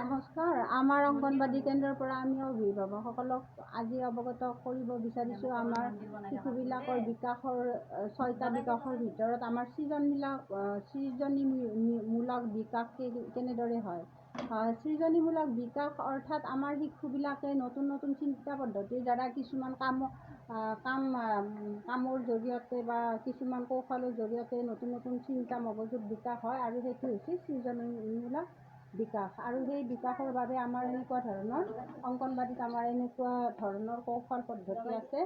নমস্কাৰ। আমাৰ অংগনবাদী কেন্দ্ৰৰ পৰা আমি অভিভাৱকসকলক আজি অৱগত কৰিব বিচাৰিছোঁ আমাৰ শিশুবিলাকৰ বিকাশৰ 6টা বিকাশৰ ভিতৰত আমাৰ সৃজনীমূলক বিকাশ কেনেদৰে হয়। সৃজনীমূলক বিকাশ অৰ্থাৎ আমাৰ শিশুবিলাকে নতুন নতুন চিন্তা পদ্ধতিৰ দ্বাৰা কিছুমান কামৰ জৰিয়তে বা কিছুমান কৌশলৰ জৰিয়তে নতুন নতুন চিন্তা মগজুত বিকাশ হয় আৰু সেইটো হৈছে সৃজনীমূলক বিকাশ। আৰু সেই বিকাশৰ বাবে আমাৰ এনেকুৱা ধৰণৰ অংগনবাদীত আমাৰ এনেকুৱা ধৰণৰ কৌশল পদ্ধতি আছে।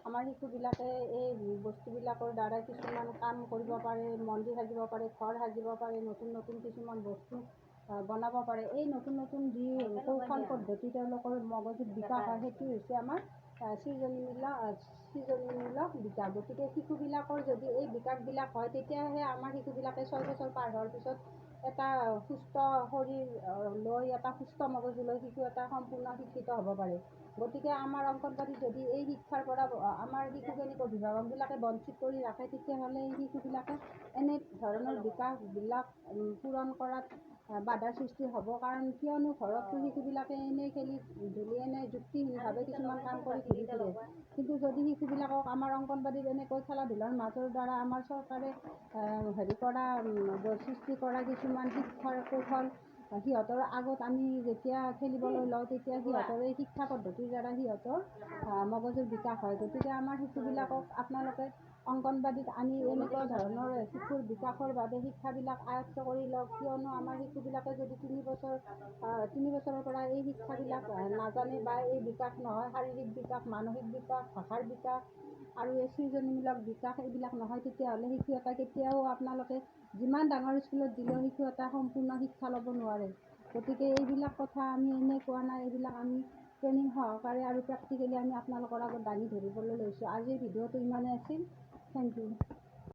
আমাৰ শিশুবিলাকে এই বস্তুবিলাকৰ দ্বাৰা কিছুমান কাম কৰিব পাৰে, মন্দিৰ সাজিব পাৰে, ঘৰ সাজিব পাৰে, নতুন নতুন কিছুমান বস্তু বনাব পাৰে। এই নতুন নতুন যি কৌশল পদ্ধতি তেওঁলোকৰ মগজুত বিকাশ হয় সেইটো হৈছে আমাৰ সৃজনীমূলক বিকাশ। গতিকে শিশুবিলাকৰ যদি এই বিকাশবিলাক হয় তেতিয়াহে আমাৰ শিশুবিলাকে 6 বছৰ পাৰ হোৱাৰ পিছত এটা সুস্থ শৰীৰ লৈ এটা সুস্থ মগজু লৈ শিশু এটা সম্পূৰ্ণ শিক্ষিত হ'ব পাৰে। গতিকে আমাৰ অংগনবাদীত যদি এই শিক্ষাৰ পৰা আমাৰ শিশুজনীক অভিভাৱকবিলাকে বঞ্চিত কৰি ৰাখে তেতিয়াহ'লে এই শিশুবিলাকে এনে ধৰণৰ বিকাশবিলাক পূৰণ কৰাত বাধাৰ সৃষ্টি হ'ব। কাৰণ কিয়নো ঘৰততো শিশুবিলাকে এনেই খেলি ধূলি এনেই যুক্তিহীনভাৱে কিছুমান কাম কৰি ঘূৰি ফুৰে। কিন্তু যদি শিশুবিলাকক আমাৰ অংগনবাদীত এনেকৈ খেলা ধূলাৰ মাজৰ দ্বাৰা আমাৰ চৰকাৰে সৃষ্টি কৰা কিছুমান শিক্ষাৰ কৌশল সিহঁতৰ আগত আমি যেতিয়া খেলিবলৈ লওঁ তেতিয়া সিহঁতৰ এই শিক্ষা পদ্ধতিৰ দ্বাৰা সিহঁতৰ মগজুৰ বিকাশ হয়। গতিকে আমাৰ শিশুবিলাকক আপোনালোকে অংগনবাদীত আনি এনেকুৱা ধৰণৰ শিশুৰ বিকাশৰ বাবে শিক্ষাবিলাক আয়ত্ব কৰি লওক। কিয়নো আমাৰ শিশুবিলাকে যদি 3 বছৰৰ পৰা এই শিক্ষাবিলাক নাজানে বা এই বিকাশ নহয়, শাৰীৰিক বিকাশ, মানসিক বিকাশ, ভাষাৰ বিকাশ আৰু এই সৃজনীমূলক বিকাশ এইবিলাক নহয়, তেতিয়াহ'লে শিশু এটা কেতিয়াও আপোনালোকে যিমান ডাঙৰ স্কুলত দিলেও শিশু এটা সম্পূৰ্ণ শিক্ষা ল'ব নোৱাৰে। গতিকে এইবিলাক কথা আমি এনেই কোৱা নাই, এইবিলাক আমি ট্ৰেইনিং সহকাৰে আৰু প্ৰেক্টিকেলি আমি আপোনালোকৰ আগত দাঙি ধৰিবলৈ লৈছোঁ। আজিৰ ভিডিঅ'টো ইমানেই আছিল। Thank U.